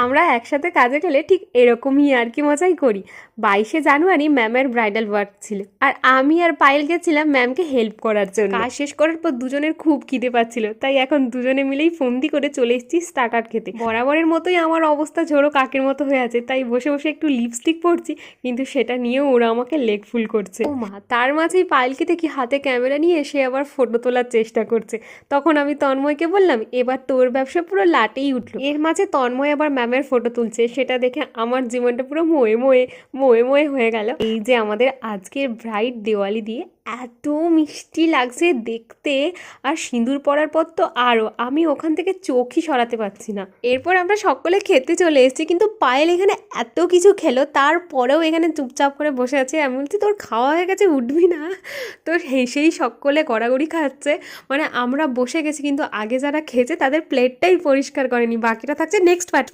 আমরা একসাথে কাজে গেলে ঠিক এরকমই আর কি মজাই করি। 22শে জানুয়ারি ম্যামের ব্রাইডাল ওয়ার্ক ছিল, আর আমি আর পায়েল গেছিলাম ম্যামকে হেল্প করার জন্য। কাজ শেষ করার পর দুজনের খুব খিদে পাচ্ছিল, তাই এখন দুজনে মিলেই ফন্দি করে চলে এসেছি স্টার্টার খেতে। বরাবরের মতোই আমার অবস্থা ঝোড়ো কাকের মতো হয়ে আছে, তাই বসে বসে একটু লিপস্টিক পরছি, কিন্তু সেটা নিয়েও ওরা আমাকে লেগ ফুল করছে। ও মা, তার মাঝেই পায়েলকে দেখি হাতে ক্যামেরা নিয়ে সে আবার ফটো তোলার চেষ্টা করছে। তখন আমি তন্ময়কে বললাম, এবার তোর ব্যবসা পুরো লাটেই উঠলো। এর মাঝে তন্ময় আবার ম্যামের ফটো তুলছে, সেটা দেখে আমার জীবনটা পুরো মোয়ে মোয়ে মোয়ে মোয়ে হয়ে গেল। এই যে আমাদের আজকের ব্রাইড দেওয়ালি দিয়ে এত মিষ্টি লাগছে দেখতে, আর সিঁদুর পরার পর তো আরও, আমি ওখান থেকে চোখই সরাতে পারছি না। এরপর আমরা সকলে খেতে চলে এসেছি, কিন্তু পায়েল এখানে এত কিছু খেলো তারপরেও এখানে চুপচাপ করে বসে আছে। আমি বলছি তোর খাওয়া হয়ে গেছে, উঠবি না? তো হেসেই সকলে গড়াগড়ি খাচ্ছে। মানে আমরা বসে গেছি, কিন্তু আগে যারা খেয়েছে তাদের প্লেটটাই পরিষ্কার করেনি, বাকিটা থাকছে নেক্সট পার্ট।